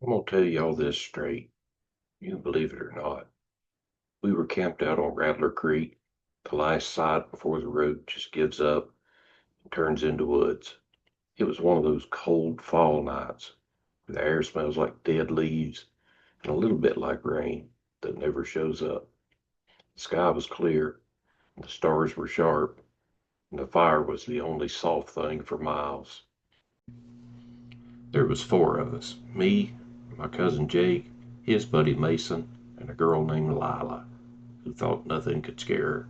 I'm gonna tell you all this straight. You can believe it or not. We were camped out on Rattler Creek, the last site before the road just gives up and turns into woods. It was one of those cold fall nights where the air smells like dead leaves and a little bit like rain that never shows up. The sky was clear, and the stars were sharp, and the fire was the only soft thing for miles. There was four of us: me, my cousin Jake, his buddy Mason, and a girl named Lila, who thought nothing could scare her.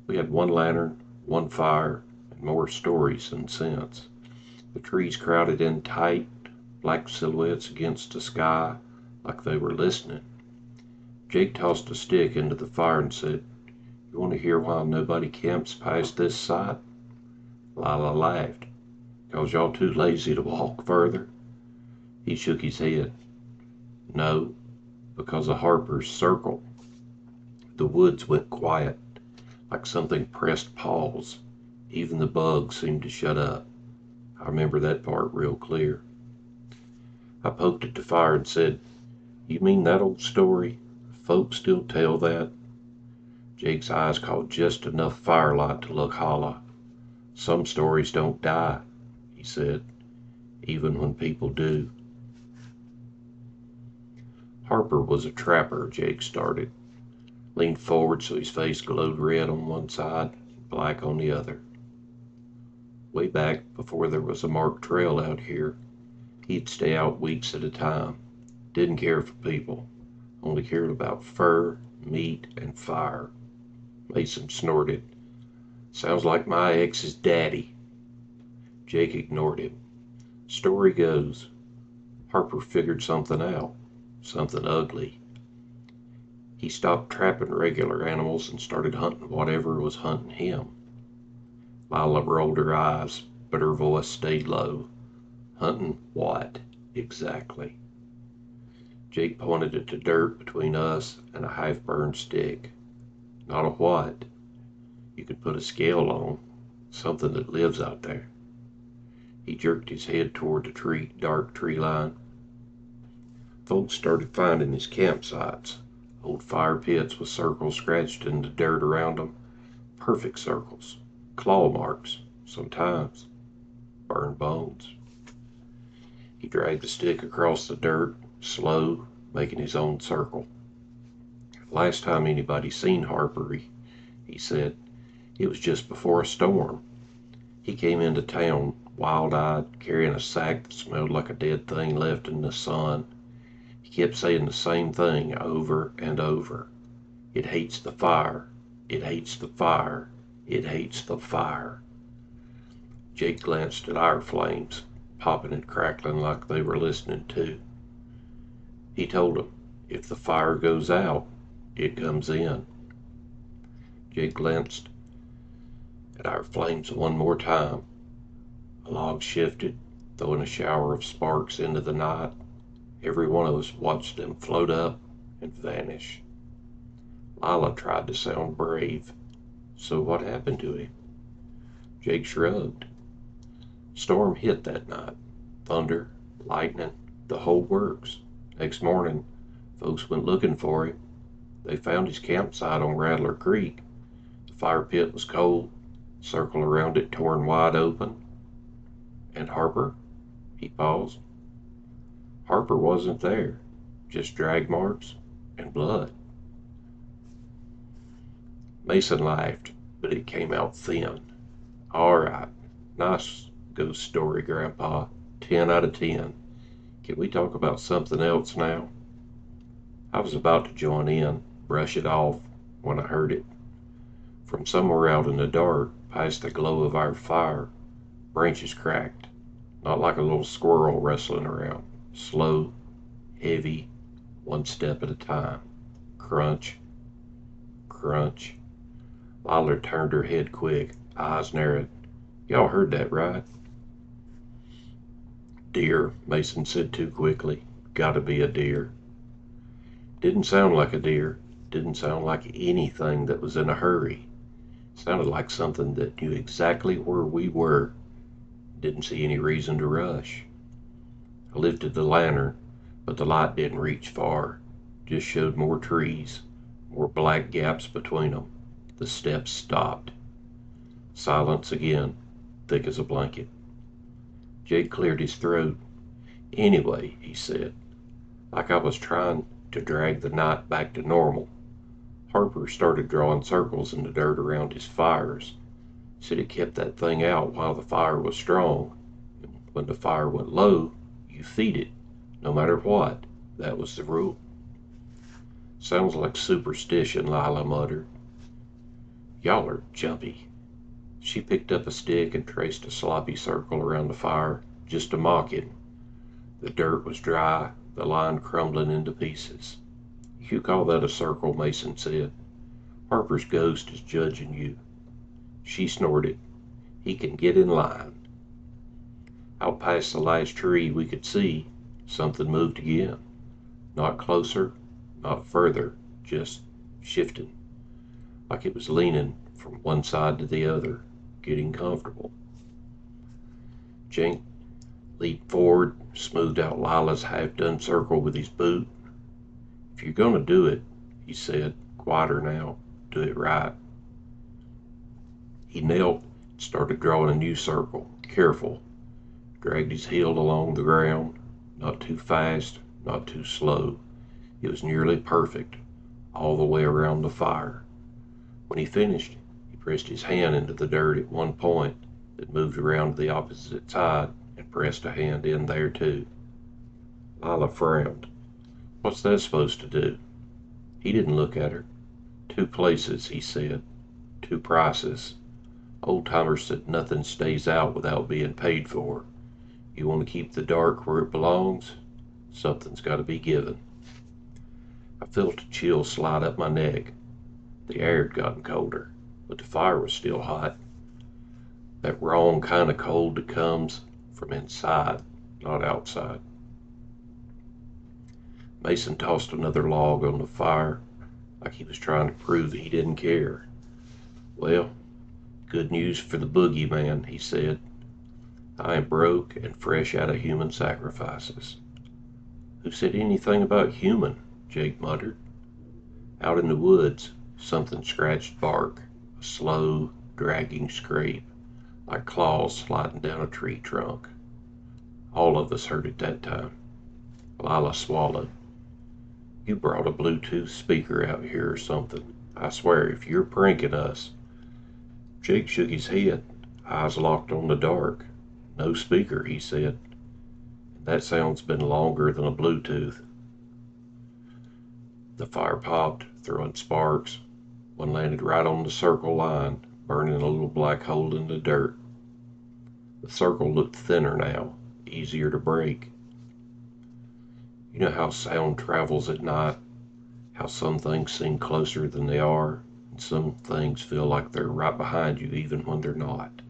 We had one lantern, one fire, and more stories than sense. The trees crowded in tight, black silhouettes against the sky, like they were listening. Jake tossed a stick into the fire and said, "You want to hear why nobody camps past this site?" Lila laughed. "'Cause y'all too lazy to walk further?" He shook his head. "No, because of Harper's circle." The woods went quiet, like something pressed pause. Even the bugs seemed to shut up. I remember that part real clear. I poked at the fire and said, "You mean that old story? Folks still tell that?" Jake's eyes caught just enough firelight to look hollow. "Some stories don't die," he said, "even when people do." "Harper was a trapper," Jake started, leaned forward so his face glowed red on one side, black on the other. "Way back before there was a marked trail out here, he'd stay out weeks at a time. Didn't care for people. Only cared about fur, meat, and fire." Mason snorted. "Sounds like my ex's daddy." Jake ignored him. "Story goes, Harper figured something out. Something ugly. He stopped trapping regular animals and started hunting whatever was hunting him." Lila rolled her eyes, but her voice stayed low. "Hunting what, exactly?" Jake pointed at the dirt between us and a half-burned stick. "Not a what. You could put a scale on. Something that lives out there." He jerked his head toward the dark tree line. Folks started finding his campsites. Old fire pits with circles scratched in the dirt around them. Perfect circles. Claw marks, sometimes. Burned bones. He dragged the stick across the dirt, slow, making his own circle. "Last time anybody seen Harper, he said, it was just before a storm. He came into town, wild-eyed, carrying a sack that smelled like a dead thing left in the sun. He kept saying the same thing over and over. 'It hates the fire. It hates the fire. It hates the fire.'" Jake glanced at our flames, popping and crackling like they were listening too. He told him, "If the fire goes out, it comes in." Jake glanced at our flames one more time. A log shifted, throwing a shower of sparks into the night. Every one of us watched them float up and vanish. Lila tried to sound brave. "So what happened to him?" Jake shrugged. "Storm hit that night. Thunder, lightning, the whole works. Next morning, folks went looking for him. They found his campsite on Rattler Creek. The fire pit was cold, circle around it torn wide open." "And Harper?" He paused. "Harper wasn't there. Just drag marks and blood." Mason laughed, but it came out thin. "All right. Nice ghost story, Grandpa. 10 out of 10. Can we talk about something else now?" I was about to join in, brush it off, when I heard it. From somewhere out in the dark, past the glow of our fire, branches cracked. Not like a little squirrel rustling around. Slow, heavy, one step at a time. Crunch, crunch. Lila turned her head quick, eyes narrowed. "Y'all heard that, right?" "Deer," Mason said too quickly. "Gotta be a deer." Didn't sound like a deer. Didn't sound like anything that was in a hurry. Sounded like something that knew exactly where we were. Didn't see any reason to rush. I lifted the lantern, But the light didn't reach far, just showed more trees, more black gaps between them. The steps stopped. Silence again, thick as a blanket. Jake cleared his throat. "Anyway," he said, like I was trying to drag the night back to normal. Harper started drawing circles in the dirt around his fires. Said it kept that thing out while the fire was strong. And when the fire went low, you feed it, no matter what. That was the rule. "Sounds like superstition," Lila muttered. "Y'all are jumpy." She picked up a stick and traced a sloppy circle around the fire, just to mock him. The dirt was dry, the line crumbling into pieces. "You call that a circle," Mason said. "Harper's ghost is judging you." She snorted. "He can get in line." Out past the last tree we could see, something moved again. Not closer, not further, just shifting. Like it was leaning from one side to the other, getting comfortable. Jake leaped forward, smoothed out Lila's half-done circle with his boot. "If you're going to do it," he said, quieter now, "do it right." He knelt and started drawing a new circle, careful. Dragged his heel along the ground, not too fast, not too slow. It was nearly perfect, all the way around the fire. When he finished, he pressed his hand into the dirt at one point, then moved around to the opposite side and pressed a hand in there too. Lila frowned. "What's that supposed to do?" He didn't look at her. "Two places," he said. "Two prices. Old-timers said nothing stays out without being paid for. You want to keep the dark where it belongs? Something's got to be given." I felt a chill slide up my neck. The air had gotten colder, but the fire was still hot. That wrong kind of cold that comes from inside, not outside. Mason tossed another log on the fire, like he was trying to prove that he didn't care. "Well, good news for the boogeyman," he said. "I am broke and fresh out of human sacrifices." "Who said anything about human?" Jake muttered. Out in the woods, something scratched bark, a slow, dragging scrape, like claws sliding down a tree trunk. All of us heard it that time. Lila swallowed. "You brought a Bluetooth speaker out here or something. I swear, if you're pranking us." Jake shook his head, eyes locked on the dark. "No speaker," he said. "And that sound's been longer than a Bluetooth." The fire popped, throwing sparks. One landed right on the circle line, burning a little black hole in the dirt. The circle looked thinner now, easier to break. You know how sound travels at night? How some things seem closer than they are, and some things feel like they're right behind you even when they're not.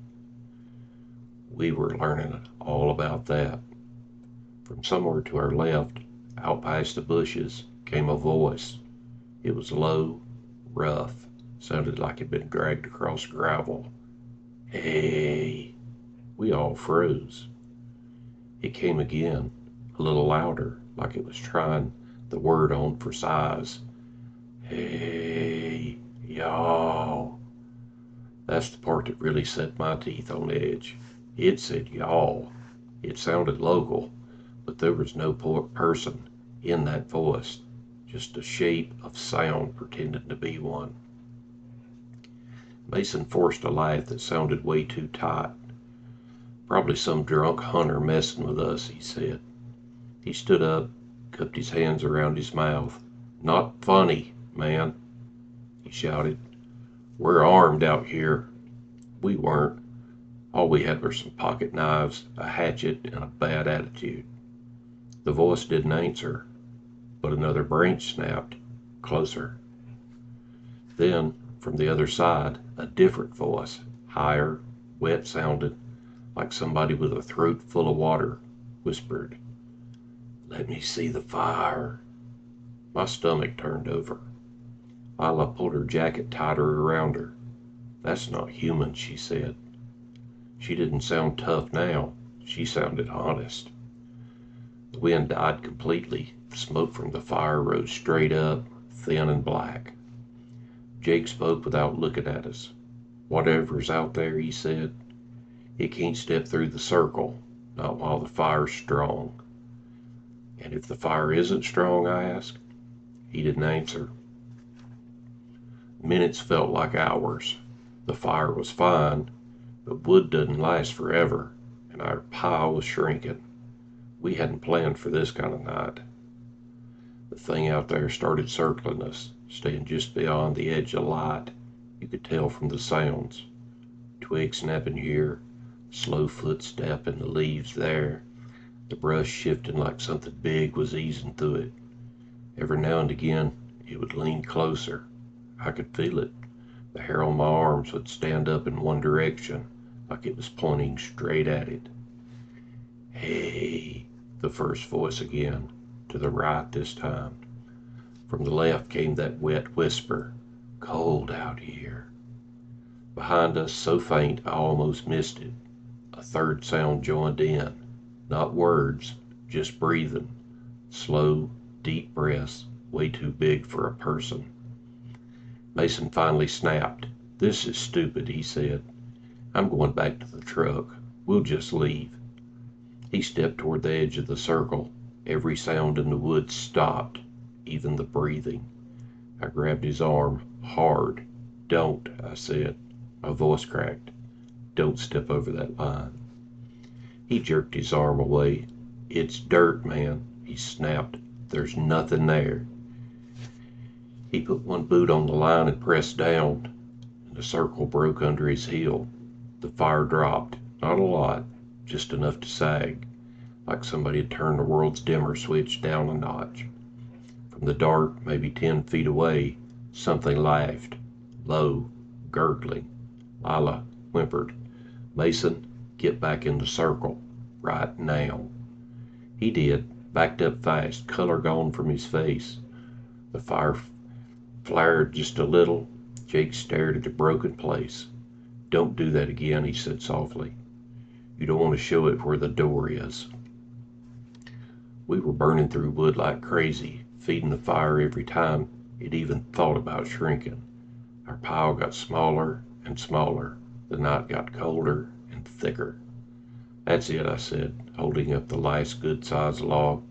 We were learning all about that. From somewhere to our left, out past the bushes, came a voice. It was low, rough, sounded like it had been dragged across gravel. "Hey!" We all froze. It came again, a little louder, like it was trying the word on for size. "Hey, y'all." That's the part that really set my teeth on edge. It said y'all. It sounded local, but there was no person in that voice, just a shape of sound pretending to be one. Mason forced a laugh that sounded way too tight. "Probably some drunk hunter messing with us," he said. He stood up, cupped his hands around his mouth. "Not funny, man," he shouted. "We're armed out here." We weren't. All we had were some pocket knives, a hatchet, and a bad attitude. The voice didn't answer, but another branch snapped, closer. Then, from the other side, a different voice, higher, wet-sounded, like somebody with a throat full of water, whispered, "Let me see the fire." My stomach turned over. Lila pulled her jacket tighter around her. "That's not human," she said. She didn't sound tough now. She sounded honest. The wind died completely. The smoke from the fire rose straight up, thin and black. Jake spoke without looking at us. "Whatever's out there," he said, "it can't step through the circle, not while the fire's strong." "And if the fire isn't strong?" I asked. He didn't answer. Minutes felt like hours. The fire was fine, but wood doesn't last forever, and our pile was shrinking. We hadn't planned for this kind of night. The thing out there started circling us, staying just beyond the edge of light. You could tell from the sounds. Twigs snapping here, slow footstep in the leaves there, the brush shifting like something big was easing through it. Every now and again, it would lean closer. I could feel it. The hair on my arms would stand up in one direction, like it was pointing straight at it. "Hey," the first voice again, to the right this time. From the left came that wet whisper, "Cold out here." Behind us, so faint I almost missed it. A third sound joined in. Not words, just breathing. Slow, deep breaths, way too big for a person. Mason finally snapped. "This is stupid," he said. "I'm going back to the truck. We'll just leave." He stepped toward the edge of the circle. Every sound in the woods stopped, even the breathing. I grabbed his arm, hard. "Don't," I said. My voice cracked. "Don't step over that line." He jerked his arm away. "It's dirt, man," he snapped. "There's nothing there." He put one boot on the line and pressed down, and the circle broke under his heel. The fire dropped. Not a lot, just enough to sag, like somebody had turned the world's dimmer switch down a notch. From the dark, maybe 10 feet away, something laughed, low, gurgling. Lila whimpered, "Mason, get back in the circle, right now." He did, backed up fast, color gone from his face. The fire flared just a little. Jake stared at the broken place. "Don't do that again," he said softly. "You don't want to show it where the door is." We were burning through wood like crazy, feeding the fire every time it even thought about shrinking. Our pile got smaller and smaller. The night got colder and thicker. "That's it," I said, holding up the last good-sized log.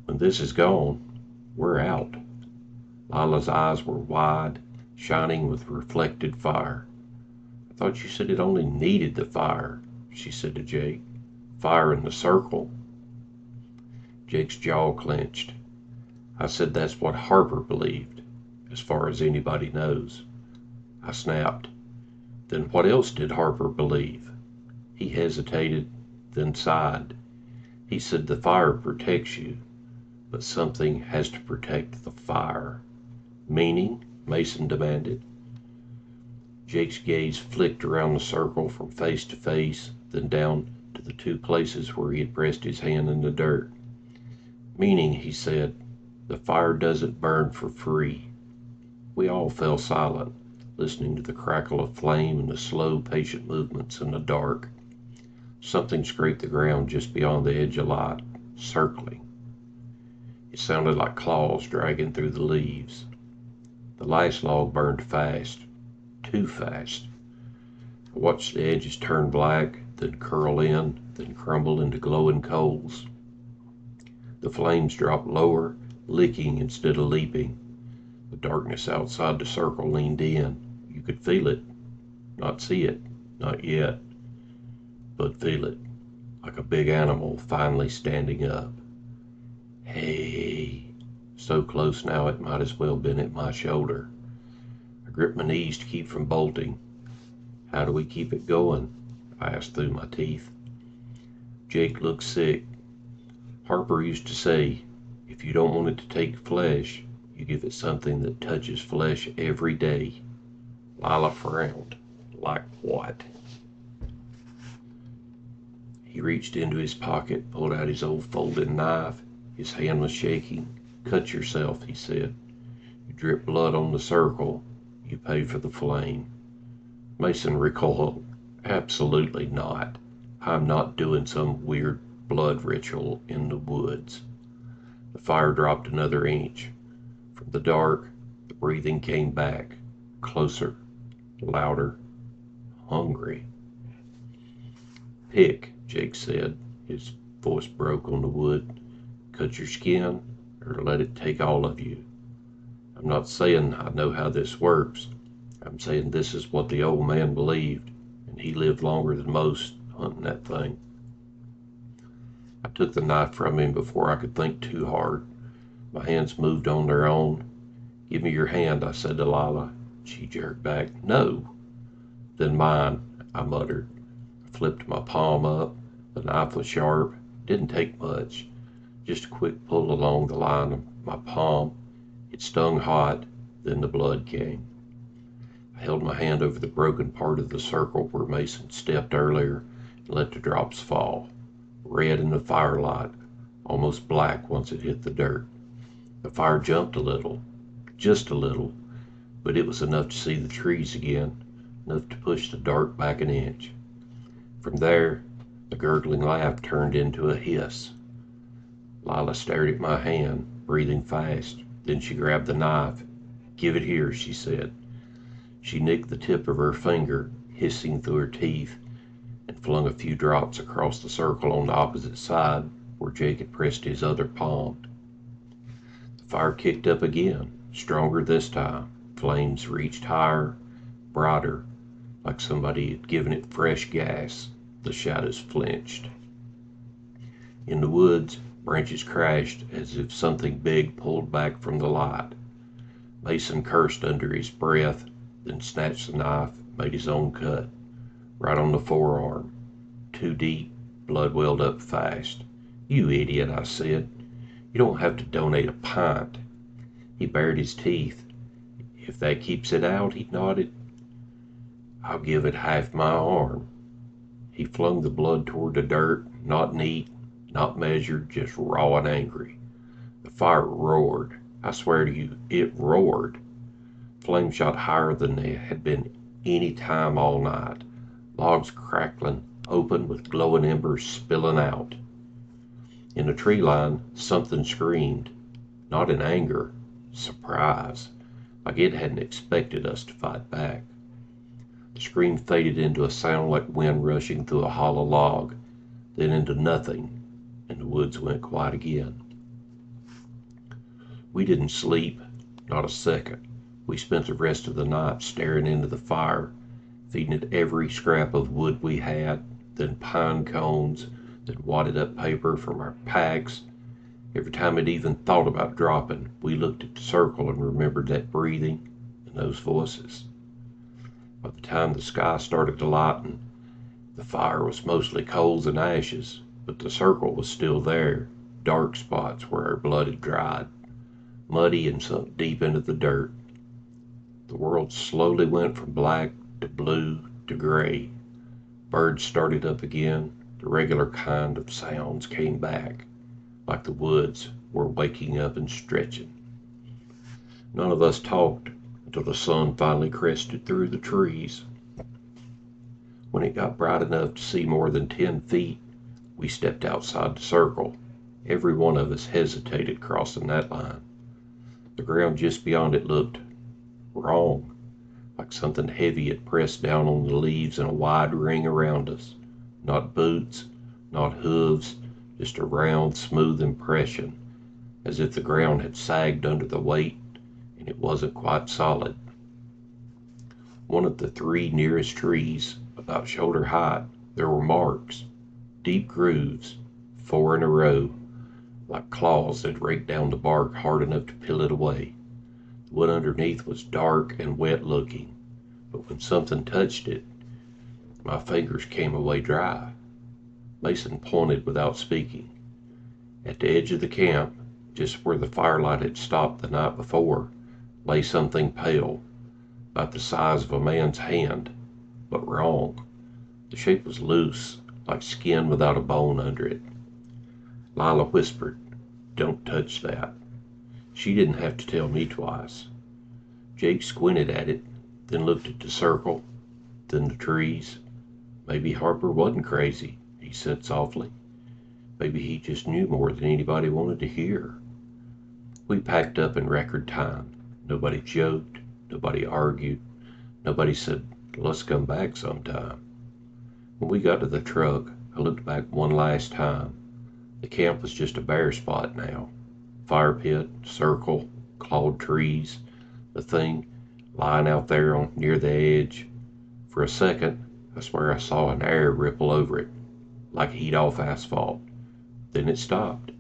"When this is gone, we're out." Lila's eyes were wide, shining with reflected fire. "I thought you said it only needed the fire," she said to Jake. "Fire in the circle." Jake's jaw clenched. "I said that's what Harper believed, as far as anybody knows." I snapped. "Then what else did Harper believe?" He hesitated, then sighed. "He said the fire protects you, but something has to protect the fire." "Meaning?" Mason demanded. Jake's gaze flicked around the circle from face to face, then down to the two places where he had pressed his hand in the dirt. "Meaning," he said, "the fire doesn't burn for free." We all fell silent, listening to the crackle of flame and the slow, patient movements in the dark. Something scraped the ground just beyond the edge of light, circling. It sounded like claws dragging through the leaves. The last log burned fast, too fast. I watched the edges turn black, then curl in, then crumble into glowing coals. The flames dropped lower, licking instead of leaping. The darkness outside the circle leaned in. You could feel it, not see it, not yet, but feel it, like a big animal finally standing up. "Hey," so close now it might as well been at my shoulder. I gripped my knees to keep from bolting. "How do we keep it going?" I asked through my teeth. Jake looked sick. "Harper used to say, if you don't want it to take flesh, you give it something that touches flesh every day." Lila frowned. "Like what?" He reached into his pocket, pulled out his old folding knife. His hand was shaking. "Cut yourself," he said. "You drip blood on the circle, you pay for the flame." Mason recoiled. "Absolutely not. I'm not doing some weird blood ritual in the woods. The fire dropped another inch. From the dark, the breathing came back, closer, louder, hungry. "Pick," Jake said. His voice broke on the wood. "Cut your skin, or let it take all of you. I'm not saying I know how this works. I'm saying this is what the old man believed, and he lived longer than most hunting that thing." I took the knife from him before I could think too hard. My hands moved on their own. "Give me your hand," I said to Lila. She jerked back. "No." "Then mine," I muttered. I flipped my palm up. The knife was sharp. It didn't take much. Just a quick pull along the line of my palm. It stung hot. Then the blood came. I held my hand over the broken part of the circle where Mason stepped earlier and let the drops fall. Red in the firelight, almost black once it hit the dirt. The fire jumped a little, just a little, but it was enough to see the trees again, enough to push the dark back an inch. From there, the gurgling laugh turned into a hiss. Lila stared at my hand, breathing fast. Then she grabbed the knife. "Give it here," she said. She nicked the tip of her finger, hissing through her teeth, and flung a few drops across the circle on the opposite side where Jake had pressed his other palm. The fire kicked up again, stronger this time. Flames reached higher, brighter, like somebody had given it fresh gas. The shadows flinched. In the woods, branches crashed as if something big pulled back from the light. Mason cursed under his breath, then snatched the knife, made his own cut, right on the forearm. Too deep, blood welled up fast. "You idiot," I said. "You don't have to donate a pint." He bared his teeth. "If that keeps it out," he nodded, "I'll give it half my arm." He flung the blood toward the dirt, not neat, not measured, just raw and angry. The fire roared. I swear to you, it roared. Flames shot higher than they had been any time all night. Logs crackling, open with glowing embers spilling out. In the tree line, something screamed, not in anger, surprise, like it hadn't expected us to fight back. The scream faded into a sound like wind rushing through a hollow log, then into nothing, and the woods went quiet again. We didn't sleep, not a second. We spent the rest of the night staring into the fire, feeding it every scrap of wood we had, then pine cones, then wadded up paper from our packs. Every time it even thought about dropping, we looked at the circle and remembered that breathing and those voices. By the time the sky started to lighten, the fire was mostly coals and ashes, but the circle was still there, dark spots where our blood had dried, muddy and sunk deep into the dirt. The world slowly went from black to blue to gray. Birds started up again. The regular kind of sounds came back, like the woods were waking up and stretching. None of us talked until the sun finally crested through the trees. When it got bright enough to see more than 10 feet, we stepped outside the circle. Every one of us hesitated crossing that line. The ground just beyond it looked wrong, like something heavy had pressed down on the leaves in a wide ring around us. Not boots, not hooves, just a round, smooth impression, as if the ground had sagged under the weight and it wasn't quite solid. One of the 3 nearest trees, about shoulder height, there were marks, deep grooves, 4 in a row, like claws that raked down the bark hard enough to peel it away. The wood underneath was dark and wet looking, but when something touched it, my fingers came away dry. Mason pointed without speaking. At the edge of the camp, just where the firelight had stopped the night before, lay something pale, about the size of a man's hand, but wrong. The shape was loose, like skin without a bone under it. Lila whispered, "Don't touch that." She didn't have to tell me twice. Jake squinted at it, then looked at the circle, then the trees. "Maybe Harper wasn't crazy," he said softly. Maybe he just knew more than anybody wanted to hear. We packed up in record time. Nobody joked, nobody argued, nobody said, let's come back sometime. When we got to the truck, I looked back one last time. The camp was just a bare spot now. Fire pit, circle, clawed trees, the thing lying out there on near the edge. For a second, I swear I saw an air ripple over it, like heat off asphalt. Then it stopped.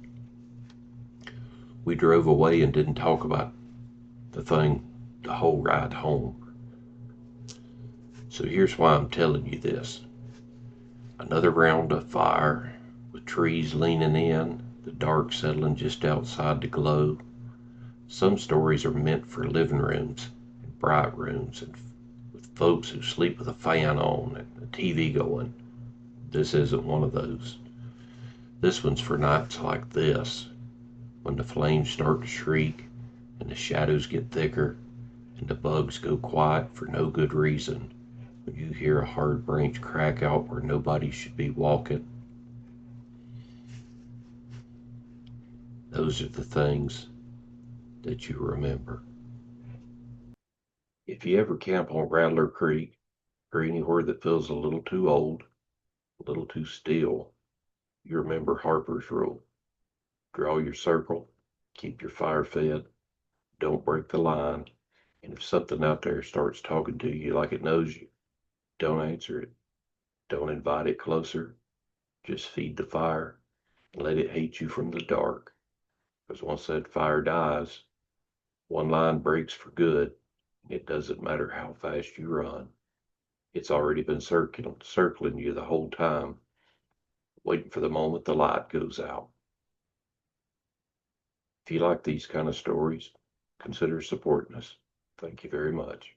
We drove away and didn't talk about the thing the whole ride home. So here's why I'm telling you this. Another round of fire, with trees leaning in, the dark settling just outside the glow. Some stories are meant for living rooms and bright rooms and with folks who sleep with a fan on and the TV going. This isn't one of those. This one's for nights like this, when the flames start to shriek and the shadows get thicker and the bugs go quiet for no good reason. When you hear a hard branch crack out where nobody should be walking. Those are the things that you remember. If you ever camp on Rattler Creek or anywhere that feels a little too old, a little too still, you remember Harper's rule. Draw your circle, keep your fire fed, don't break the line, and if something out there starts talking to you like it knows you, don't answer it. Don't invite it closer. Just feed the fire and let it hate you from the dark. Because once that fire dies, one line breaks for good, and it doesn't matter how fast you run. It's already been circling you the whole time, waiting for the moment the light goes out. If you like these kind of stories, consider supporting us. Thank you very much.